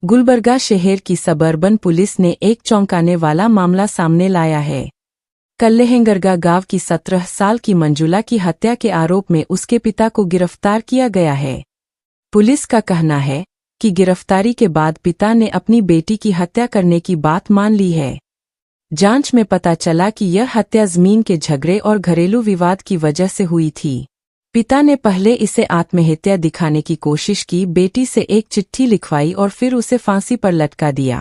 गुलबर्गा शहर की suburban police ने एक चौंकाने वाला मामला सामने लाया है। कल्लेहंगरगा गांव की 17 साल की मंजुला की हत्या के आरोप में उसके पिता को गिरफ्तार किया गया है। पुलिस का कहना है कि गिरफ्तारी के बाद पिता ने अपनी बेटी की हत्या करने की बात मान ली है। जांच में पता चला कि यह हत्या जमीन के झगड़े और घरेलू विवाद की वजह से हुई थी। पिता ने पहले इसे आत्महत्या दिखाने की कोशिश की, बेटी से एक चिट्ठी लिखवाई और फिर उसे फांसी पर लटका दिया।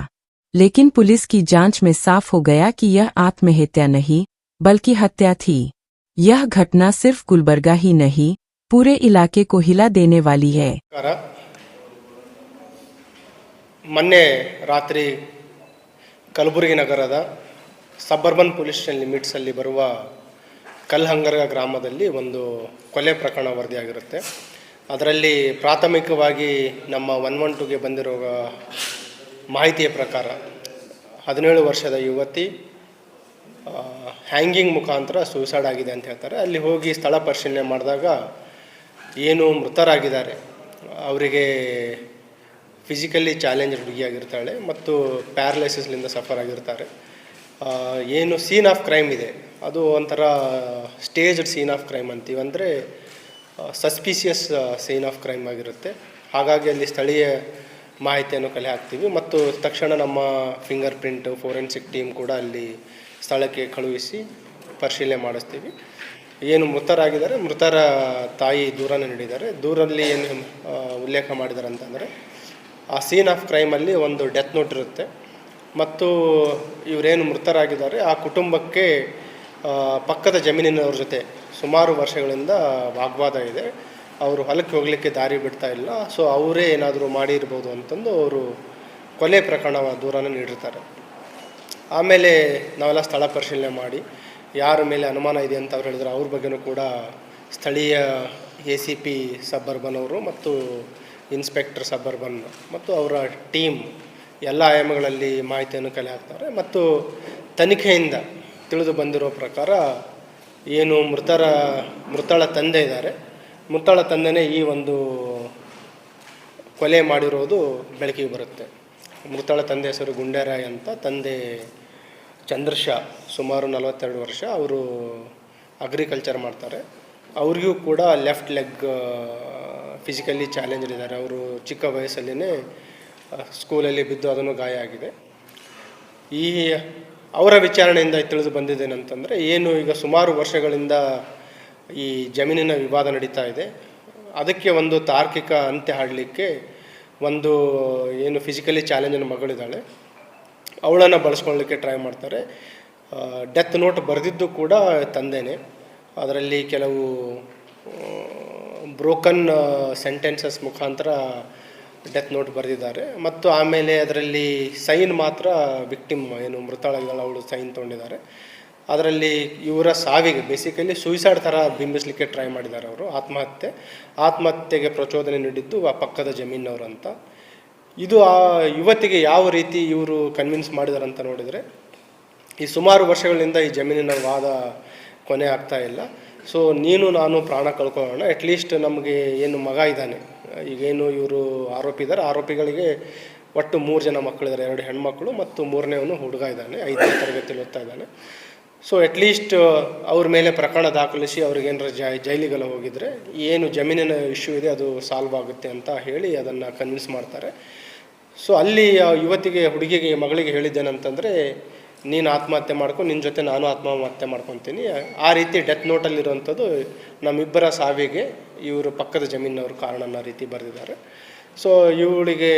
लेकिन पुलिस की जांच में साफ हो गया कि यह आत्महत्या नहीं बल्कि हत्या थी। यह घटना सिर्फ गुलबर्गा ही नहीं, पूरे इलाके को हिला देने वाली है। ಮೊನ್ನೆ ರಾತ್ರಿ ಕಲಬುರಗಿ ನಗರದ ಸಬರ್ಬನ್ ಪೊಲೀಸ್ ಸ್ಟೇಷನ್ ಲಿಮಿಟ್ಸಲ್ಲಿ ಬರುವ ಕಲ್ಲಹಂಗರ್ಗ ಗ್ರಾಮದಲ್ಲಿ ಒಂದು ಕೊಲೆ ಪ್ರಕರಣ ವರದಿಯಾಗಿರುತ್ತೆ. ಅದರಲ್ಲಿ ಪ್ರಾಥಮಿಕವಾಗಿ ನಮ್ಮ 112ಗೆ ಬಂದಿರೋ ಮಾಹಿತಿಯ ಪ್ರಕಾರ 17 ವರ್ಷದ ಯುವತಿ ಹ್ಯಾಂಗಿಂಗ್ ಮುಖಾಂತರ ಸೂಸೈಡ್ ಆಗಿದೆ ಅಂತ ಹೇಳ್ತಾರೆ. ಅಲ್ಲಿ ಹೋಗಿ ಸ್ಥಳ ಪರಿಶೀಲನೆ ಮಾಡಿದಾಗ ಏನು ಮೃತರಾಗಿದ್ದಾರೆ ಅವರಿಗೆ ಫಿಸಿಕಲಿ ಚಾಲೆಂಜ್ ಹುಡುಗಿಯಾಗಿರ್ತಾಳೆ ಮತ್ತು ಪ್ಯಾರಲೈಸಿಸ್ಲಿಂದ ಸಫರ್ ಆಗಿರ್ತಾರೆ. ಏನು ಸೀನ್ ಆಫ್ ಕ್ರೈಮ್ ಇದೆ ಅದು ಒಂಥರ ಸ್ಟೇಜ್ಡ್ ಸೀನ್ ಆಫ್ ಕ್ರೈಮ್ ಅಂತೀವಿ, ಅಂದರೆ ಸಸ್ಪಿಷಿಯಸ್ ಸೀನ್ ಆಫ್ ಕ್ರೈಮ್ ಆಗಿರುತ್ತೆ. ಹಾಗಾಗಿ ಅಲ್ಲಿ ಸ್ಥಳೀಯ ಮಾಹಿತಿಯನ್ನು ಕಲೆ ಹಾಕ್ತೀವಿ ಮತ್ತು ತಕ್ಷಣ ನಮ್ಮ ಫಿಂಗರ್ ಪ್ರಿಂಟ್ ಫೋರೆನ್ಸಿಕ್ ಟೀಮ್ ಕೂಡ ಅಲ್ಲಿ ಸ್ಥಳಕ್ಕೆ ಕಳುಹಿಸಿ ಪರಿಶೀಲನೆ ಮಾಡಿಸ್ತೀವಿ. ಏನು ಮೃತರಾಗಿದ್ದಾರೆ, ಮೃತರ ತಾಯಿ ದೂರನ್ನು ನೀಡಿದ್ದಾರೆ. ದೂರಲ್ಲಿ ಏನು ಉಲ್ಲೇಖ ಮಾಡಿದ್ದಾರೆ ಅಂತಂದರೆ ಆ ಸೀನ್ ಆಫ್ ಕ್ರೈಮಲ್ಲಿ ಒಂದು ಡೆತ್ ನೋಟ್ ಇರುತ್ತೆ ಮತ್ತು ಇವರೇನು ಮೃತರಾಗಿದ್ದಾರೆ ಆ ಕುಟುಂಬಕ್ಕೆ ಪಕ್ಕದ ಜಮೀನಿನವ್ರ ಜೊತೆ ಸುಮಾರು ವರ್ಷಗಳಿಂದ ವಾಗ್ವಾದ ಇದೆ. ಅವರು ಹೊಲಕ್ಕೆ ಹೋಗಲಿಕ್ಕೆ ದಾರಿ ಬಿಡ್ತಾ ಇಲ್ಲ. ಸೊ ಅವರೇ ಏನಾದರೂ ಮಾಡಿರ್ಬೋದು ಅಂತಂದು ಅವರು ಕೊಲೆ ಪ್ರಕರಣ ದೂರನ್ನು ನೀಡಿರ್ತಾರೆ. ಆಮೇಲೆ ನಾವೆಲ್ಲ ಸ್ಥಳ ಪರಿಶೀಲನೆ ಮಾಡಿ ಯಾರ ಮೇಲೆ ಅನುಮಾನ ಇದೆ ಅಂತ ಅವ್ರು ಹೇಳಿದ್ರು. ಅವ್ರ ಬಗ್ಗೆನೂ ಕೂಡ ಸ್ಥಳೀಯ ACP ಸಬರ್ಬನ್ ಅವರು ಮತ್ತು ಇನ್ಸ್ಪೆಕ್ಟರ್ ಸಬರ್ಬನ್ ಮತ್ತು ಅವರ ಟೀಮ್ ಎಲ್ಲ ಆಯಾಮಗಳಲ್ಲಿ ಮಾಹಿತಿಯನ್ನು ಕಲೆ ಹಾಕ್ತಾರೆ. ಮತ್ತು ತನಿಖೆಯಿಂದ ತಿಳಿದು ಬಂದಿರೋ ಪ್ರಕಾರ ಏನು ಮೃತಳ ತಂದೆ ಇದ್ದಾರೆ, ಮೃತಳ ತಂದೆನೇ ಈ ಒಂದು ಕೊಲೆ ಮಾಡಿರೋದು ಬೆಳಕಿಗೆ ಬರುತ್ತೆ. ಮೃತಳ ತಂದೆ ಹೆಸರು ಗುಂಡೇರಾಯ್ ಅಂತ, ತಂದೆ ಚಂದ್ರಶಾ, ಸುಮಾರು 42 ವರ್ಷ. ಅವರು ಅಗ್ರಿಕಲ್ಚರ್ ಮಾಡ್ತಾರೆ. ಅವ್ರಿಗೂ ಕೂಡ ಲೆಫ್ಟ್ ಲೆಗ್ ಫಿಸಿಕಲಿ ಚಾಲೆಂಜ್ ಇದ್ದಾರೆ. ಅವರು ಚಿಕ್ಕ ವಯಸ್ಸಲ್ಲೇ ಸ್ಕೂಲಲ್ಲಿ ಬಿದ್ದು ಅದನ್ನು ಗಾಯ ಆಗಿದೆ. ಈ ಅವರ ವಿಚಾರಣೆಯಿಂದ ತಿಳಿದು ಬಂದಿದ್ದೇನೆಂತಂದರೆ ಏನು ಈಗ ಸುಮಾರು ವರ್ಷಗಳಿಂದ ಈ ಜಮೀನಿನ ವಿವಾದ ನಡೀತಾ ಇದೆ. ಅದಕ್ಕೆ ಒಂದು ತಾರ್ಕಿಕ ಅಂತ್ಯ ಹಾಡಲಿಕ್ಕೆ ಒಂದು ಏನು ಫಿಸಿಕಲಿ ಚಾಲೆಂಜಿನ ಮಗಳಿದ್ದಾಳೆ, ಅವಳನ್ನು ಬಳಸ್ಕೊಳ್ಳಲಿಕ್ಕೆ ಟ್ರೈ ಮಾಡ್ತಾರೆ. ಡೆತ್ ನೋಟ್ ಬರೆದಿದ್ದು ಕೂಡ ತಂದೆನೇ. ಅದರಲ್ಲಿ ಕೆಲವು ಬ್ರೋಕನ್ ಸೆಂಟೆನ್ಸಸ್ ಮುಖಾಂತರ ಡೆತ್ ನೋಟ್ ಬರೆದಿದ್ದಾರೆ ಮತ್ತು ಆಮೇಲೆ ಅದರಲ್ಲಿ ಸೈನ್ ಮಾತ್ರ ವಿಕ್ಟಿಮ್ ಏನು ಮೃತಳಾಗಿದ್ದಾಳೆ ಅವಳು ಸೈನ್ ತೊಗೊಂಡಿದ್ದಾರೆ. ಅದರಲ್ಲಿ ಇವರ ಸಾವಿಗೆ ಬೇಸಿಕಲಿ ಸೂಯಿಸೈಡ್ ಥರ ಬಿಂಬಿಸಲಿಕ್ಕೆ ಟ್ರೈ ಮಾಡಿದ್ದಾರೆ ಅವರು. ಆತ್ಮಹತ್ಯೆಗೆ ಪ್ರಚೋದನೆ ನೀಡಿದ್ದು ಆ ಪಕ್ಕದ ಜಮೀನವರು ಅಂತ. ಇದು ಆ ಯುವತಿಗೆ ಯಾವ ರೀತಿ ಇವರು ಕನ್ವಿನ್ಸ್ ಮಾಡಿದ್ದಾರೆ ಅಂತ ನೋಡಿದರೆ, ಈ ಸುಮಾರು ವರ್ಷಗಳಿಂದ ಈ ಜಮೀನಿನ ವಾದ ಕೊನೆ ಆಗ್ತಾ ಇಲ್ಲ. ಸೊ ನೀನು ನಾನು ಪ್ರಾಣ ಕಳ್ಕೊಳ್ಳೋಣ, ಅಟ್ಲೀಸ್ಟ್ ನಮಗೆ ಏನು ಮಗ ಇದ್ದಾನೆ, ಈಗೇನು ಇವರು ಆರೋಪಿ ಇದ್ದಾರೆ, ಆರೋಪಿಗಳಿಗೆ ಒಟ್ಟು 3 ಜನ ಮಕ್ಕಳಿದ್ದಾರೆ, 2 ಹೆಣ್ಮಕ್ಳು ಮತ್ತು 3ನೇವನು ಹುಡುಗ ಇದ್ದಾನೆ, 5ನೇ ತರಗತಿಯಲ್ಲಿ ಓದ್ತಾ ಇದ್ದಾನೆ. ಸೊ ಅಟ್ಲೀಸ್ಟ್ ಅವ್ರ ಮೇಲೆ ಪ್ರಕರಣ ದಾಖಲಿಸಿ ಅವ್ರಿಗೇನಾರ ಜೈಲಿಗೆಲ್ಲ ಹೋಗಿದರೆ ಏನು ಜಮೀನಿನ ಇಶ್ಯೂ ಇದೆ ಅದು ಸಾಲ್ವ್ ಆಗುತ್ತೆ ಅಂತ ಹೇಳಿ ಅದನ್ನು ಕನ್ವಿನ್ಸ್ ಮಾಡ್ತಾರೆ. ಸೊ ಅಲ್ಲಿ ಹುಡುಗಿಗೆ ಮಗಳಿಗೆ ಹೇಳಿದ್ದೇನಂತಂದರೆ, ನೀನು ಆತ್ಮಹತ್ಯೆ ಮಾಡ್ಕೊ, ನಿನ್ನ ಜೊತೆ ನಾನು ಆತ್ಮಹತ್ಯೆ ಮಾಡ್ಕೊತೀನಿ. ಆ ರೀತಿ ಡೆತ್ ನೋಟಲ್ಲಿರುವಂಥದ್ದು ನಮ್ಮಿಬ್ಬರ ಸಾವಿಗೆ ಇವರು ಪಕ್ಕದ ಜಮೀನವರು ಕಾರಣ ಅನ್ನೋ ರೀತಿ ಬರೆದಿದ್ದಾರೆ. ಸೊ ಇವಳಿಗೆ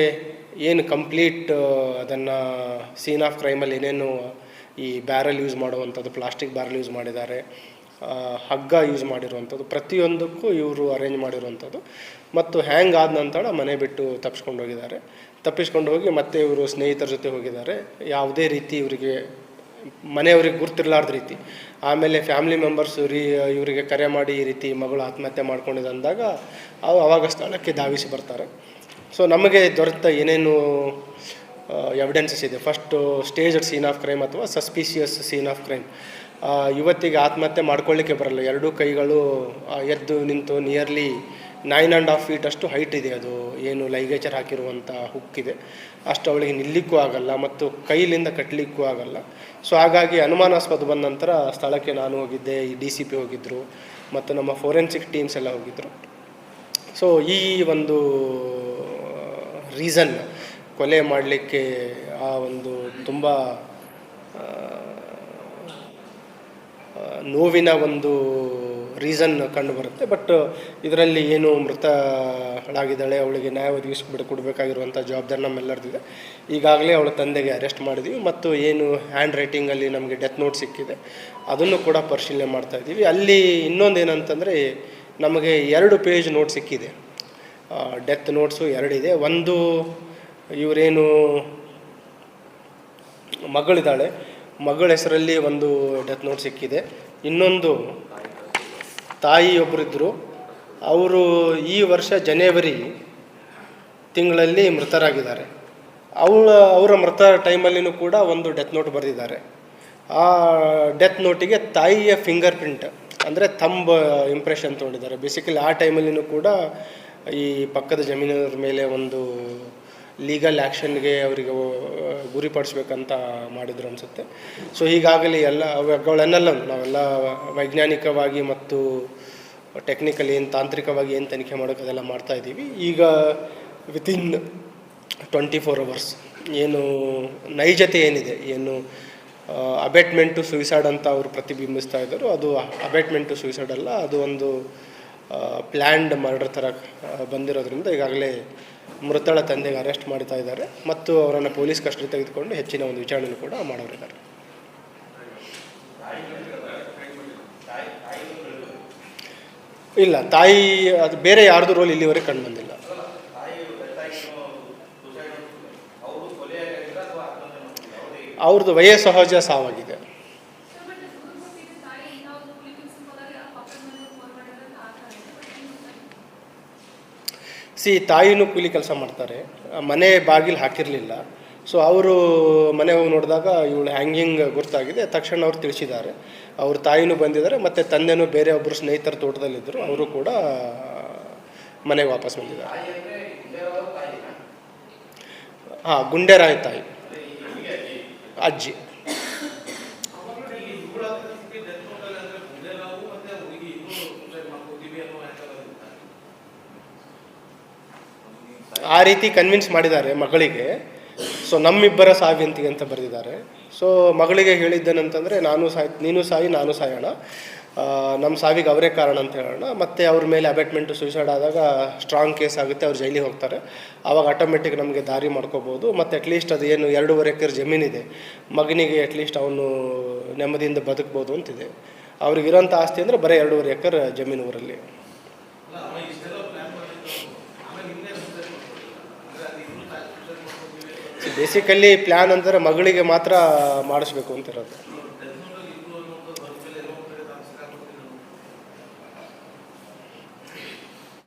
ಏನು ಕಂಪ್ಲೀಟ್ ಅದನ್ನು ಸೀನ್ ಆಫ್ ಕ್ರೈಮಲ್ಲಿ ಏನೇನು ಈ ಬ್ಯಾರಲ್ ಯೂಸ್ ಮಾಡುವಂಥದ್ದು, ಪ್ಲಾಸ್ಟಿಕ್ ಬ್ಯಾರಲ್ ಯೂಸ್ ಮಾಡಿದ್ದಾರೆ, ಹಗ್ಗ ಯೂಸ್ ಮಾಡಿರುವಂಥದ್ದು, ಪ್ರತಿಯೊಂದಕ್ಕೂ ಇವರು ಅರೇಂಜ್ ಮಾಡಿರುವಂಥದ್ದು. ಮತ್ತು ಹ್ಯಾಂಗ್ ಆದ ನಂತರ ಮನೆ ಬಿಟ್ಟು ತಪ್ಪಿಸ್ಕೊಂಡು ಹೋಗಿ ಮತ್ತೆ ಇವರು ಸ್ನೇಹಿತರ ಜೊತೆ ಹೋಗಿದ್ದಾರೆ. ಯಾವುದೇ ರೀತಿ ಇವರಿಗೆ ಮನೆಯವ್ರಿಗೆ ಗುರ್ತಿರ್ಲಾರ್ದ ರೀತಿ. ಆಮೇಲೆ ಫ್ಯಾಮಿಲಿ ಮೆಂಬರ್ಸ್ ಇವರಿಗೆ ಕರೆ ಮಾಡಿ ಈ ರೀತಿ ಮಗಳು ಆತ್ಮಹತ್ಯೆ ಮಾಡ್ಕೊಂಡಿದೆ ಅಂದಾಗ ಅವಾಗ ಸ್ಥಳಕ್ಕೆ ಧಾವಿಸಿ ಬರ್ತಾರೆ. ಸೊ ನಮಗೆ ದೊರೆತ ಏನೇನು ಎವಿಡೆನ್ಸಸ್ ಇದೆ, first staged scene of crime ಅಥವಾ ಸಸ್ಪಿಷಿಯಸ್ ಸೀನ್ ಆಫ್ ಕ್ರೈಮ್. ಯುವತಿಗೆ ಆತ್ಮಹತ್ಯೆ ಮಾಡ್ಕೊಳ್ಳಿಕ್ಕೆ ಬರಲ್ಲ, ಎರಡೂ ಕೈಗಳು ಎದ್ದು ನಿಂತು ನಿಯರ್ಲಿ 9.5 ಫೀಟ್ ಅಷ್ಟು ಹೈಟ್ ಇದೆ. ಅದು ಏನು ಲೈಗೇಚರ್ ಹಾಕಿರುವಂಥ ಹುಕ್ಕಿದೆ, ಅಷ್ಟು ಅವಳಿಗೆ ನಿಲ್ಲಿಕ್ಕೂ ಆಗಲ್ಲ ಮತ್ತು ಕೈಲಿಂದ ಕಟ್ಟಲಿಕ್ಕೂ ಆಗಲ್ಲ. ಸೊ ಹಾಗಾಗಿ ಅನುಮಾನಾಸ್ಪದ ಬಂದ ನಂತರ ಸ್ಥಳಕ್ಕೆ ನಾನು ಹೋಗಿದ್ದೆ, ಈ DCP ಹೋಗಿದ್ದರು ಮತ್ತು ನಮ್ಮ ಫೋರೆನ್ಸಿಕ್ ಟೀಮ್ಸ್ ಎಲ್ಲ ಹೋಗಿದ್ದರು. ಸೊ ಈ ಒಂದು ರೀಸನ್ ಕೊಲೆ ಮಾಡಲಿಕ್ಕೆ ಆ ಒಂದು ತುಂಬ ನೋವಿನ ಒಂದು ರೀಸನ್ ಕಂಡುಬರುತ್ತೆ. ಬಟ್ ಇದರಲ್ಲಿ ಏನು ಮೃತಳಾಗಿದ್ದಾಳೆ, ಅವಳಿಗೆ ನ್ಯಾಯ ಕೊಡಬೇಕಾಗಿರುವಂಥ ಜವಾಬ್ದಾರಿ ನಮ್ಮೆಲ್ಲರದಿದೆ. ಈಗಾಗಲೇ ಅವಳ ತಂದೆಗೆ ಅರೆಸ್ಟ್ ಮಾಡಿದ್ದೀವಿ ಮತ್ತು ಏನು ಹ್ಯಾಂಡ್ ರೈಟಿಂಗಲ್ಲಿ ನಮಗೆ ಡೆತ್ ನೋಟ್ ಸಿಕ್ಕಿದೆ ಅದನ್ನು ಕೂಡ ಪರಿಶೀಲನೆ ಮಾಡ್ತಾಯಿದ್ದೀವಿ. ಅಲ್ಲಿ ಇನ್ನೊಂದು ಏನಂತಂದರೆ ನಮಗೆ 2 ಪೇಜ್ ನೋಟ್ ಸಿಕ್ಕಿದೆ. ಡೆತ್ ನೋಟ್ಸು 2 ಇದೆ. ಒಂದು ಇವರೇನು ಮಗಳಿದ್ದಾಳೆ, ಮಗಳ ಹೆಸರಲ್ಲಿ ಒಂದು ಡೆತ್ ನೋಟ್ ಸಿಕ್ಕಿದೆ. ಇನ್ನೊಂದು ತಾಯಿಯೊಬ್ಬರಿದ್ದರು, ಅವರು ಈ ವರ್ಷ ಜನವರಿ ತಿಂಗಳಲ್ಲಿ ಮೃತರಾಗಿದ್ದಾರೆ. ಅವರ ಮೃತ ಟೈಮಲ್ಲಿನೂ ಕೂಡ ಒಂದು ಡೆತ್ ನೋಟ್ ಬರೆದಿದ್ದಾರೆ. ಆ ಡೆತ್ ನೋಟಿಗೆ ತಾಯಿಯ ಫಿಂಗರ್ ಪ್ರಿಂಟ್ ಅಂದರೆ ಥಂಬ್ ಇಂಪ್ರೆಷನ್ ತೊಗೊಂಡಿದ್ದಾರೆ. ಬೇಸಿಕಲಿ ಆ ಟೈಮಲ್ಲಿನೂ ಕೂಡ ಈ ಪಕ್ಕದ ಜಮೀನವ್ರ ಮೇಲೆ ಒಂದು ಲೀಗಲ್ ಆ್ಯಕ್ಷನ್ಗೆ ಅವರಿಗೆ ಗುರಿಪಡಿಸ್ಬೇಕಂತ ಮಾಡಿದ್ರು ಅನಿಸುತ್ತೆ. ಸೊ ಈಗಾಗಲೇ ಅವುಗಳನ್ನೆಲ್ಲ ನಾವೆಲ್ಲ ವೈಜ್ಞಾನಿಕವಾಗಿ ಮತ್ತು ಟೆಕ್ನಿಕಲ್ ತಾಂತ್ರಿಕವಾಗಿ ಏನು ತನಿಖೆ ಮಾಡೋಕ್ಕೆ ಅದೆಲ್ಲ ಮಾಡ್ತಾಯಿದ್ದೀವಿ. ಈಗ ವಿತಿನ್ 24 hours ಏನು ನೈಜತೆ ಏನಿದೆ, ಏನು ಅಬೇಟ್ಮೆಂಟ್ ಟು ಸುಯಿಸೈಡ್ ಅಂತ ಅವರು ಪ್ರತಿಬಿಂಬಿಸ್ತಾ ಇದ್ದರು, ಅದು ಅಬೇಟ್ಮೆಂಟ್ ಟು ಸುಯಿಸೈಡ್ ಅಲ್ಲ, ಅದು ಒಂದು ಪ್ಲ್ಯಾಂಡ್ ಮರ್ಡರ್ ಥರ ಬಂದಿರೋದ್ರಿಂದ ಈಗಾಗಲೇ ಮೃತಳ ತಂದೆಗೆ ಅರೆಸ್ಟ್ ಮಾಡ್ತಾ ಇದ್ದಾರೆ ಮತ್ತು ಅವರನ್ನು ಪೊಲೀಸ್ ಕಸ್ಟಡಿ ತೆಗೆದುಕೊಂಡು ಹೆಚ್ಚಿನ ಒಂದು ವಿಚಾರಣೆಯನ್ನು ಕೂಡ ಮಾಡೋರಿದ್ದಾರೆ. ಇಲ್ಲ, ತಾಯಿ ಅದು ಬೇರೆ ಯಾರ್ದು ರೋಲ್ ಇಲ್ಲಿವರೆಗೆ ಕಂಡು ಬಂದಿಲ್ಲ. ಅವ್ರದ್ದು ವಯಸ್ಸಹಜ ಸಾವಾಗಿದೆ. ತಾಯಿನೂ ಕೂಲಿ ಕೆಲಸ ಮಾಡ್ತಾರೆ, ಮನೆ ಬಾಗಿಲು ಹಾಕಿರಲಿಲ್ಲ. ಸೊ ಅವರು ಮನೆ ಹೋಗಿ ನೋಡಿದಾಗ ಇವಳು ಹ್ಯಾಂಗಿಂಗ್ ಗುರ್ತಾಗಿದೆ. ತಕ್ಷಣ ಅವ್ರು ತಿಳಿಸಿದ್ದಾರೆ. ಅವ್ರ ತಾಯಿನೂ ಬಂದಿದ್ದಾರೆ ಮತ್ತು ತಂದೆನೂ ಬೇರೆ ಒಬ್ಬರು ಸ್ನೇಹಿತರ ತೋಟದಲ್ಲಿದ್ದರು, ಅವರು ಕೂಡ ಮನೆಗೆ ವಾಪಸ್ ಬಂದಿದ್ದಾರೆ. ಹಾಂ, ಗುಂಡೇರಾಯ್ ತಾಯಿ, ಅಜ್ಜಿ. ಆ ರೀತಿ ಕನ್ವಿನ್ಸ್ ಮಾಡಿದ್ದಾರೆ ಮಗಳಿಗೆ. ಸೊ ನಮ್ಮಿಬ್ಬರ ಸಾವಿಯಂತಿಗೆ ಅಂತ ಬರೆದಿದ್ದಾರೆ. ಸೊ ಮಗಳಿಗೆ ಹೇಳಿದ್ದೇನಂತಂದರೆ ನೀನು ಸಾಯಿ ನಾನು ಸಾಯೋಣ, ನಮ್ಮ ಸಾವಿಗೆ ಅವರೇ ಕಾರಣ ಅಂತ ಹೇಳೋಣ, ಮತ್ತು ಅವ್ರ ಮೇಲೆ ಅಬೇಟ್ಮೆಂಟು ಸುಯಿಸೈಡ್ ಆದಾಗ ಸ್ಟ್ರಾಂಗ್ ಕೇಸ್ ಆಗುತ್ತೆ, ಅವ್ರು ಜೈಲಿಗೆ ಹೋಗ್ತಾರೆ, ಆವಾಗ ಆಟೋಮೆಟಿಕ್ ನಮಗೆ ದಾರಿ ಮಾಡ್ಕೋಬೋದು. ಮತ್ತು ಅಟ್ಲೀಸ್ಟ್ ಅದು ಏನು 2.5 ಎಕರೆ ಜಮೀನಿದೆ, ಮಗನಿಗೆ ಅಟ್ಲೀಸ್ಟ್ ಅವನು ನೆಮ್ಮದಿಯಿಂದ ಬದುಕ್ಬೋದು ಅಂತಿದೆ. ಅವ್ರಿಗಿರೋಂಥ ಆಸ್ತಿ ಅಂದರೆ ಬರೀ 2.5 ಎಕರೆ ಜಮೀನು ಊರಲ್ಲಿ. ಬೇಸಿಕಲಿ ಪ್ಲ್ಯಾನ್ ಅಂದರೆ ಮಗಳಿಗೆ ಮಾತ್ರ ಮಾಡಿಸ್ಬೇಕು ಅಂತಿರೋದು.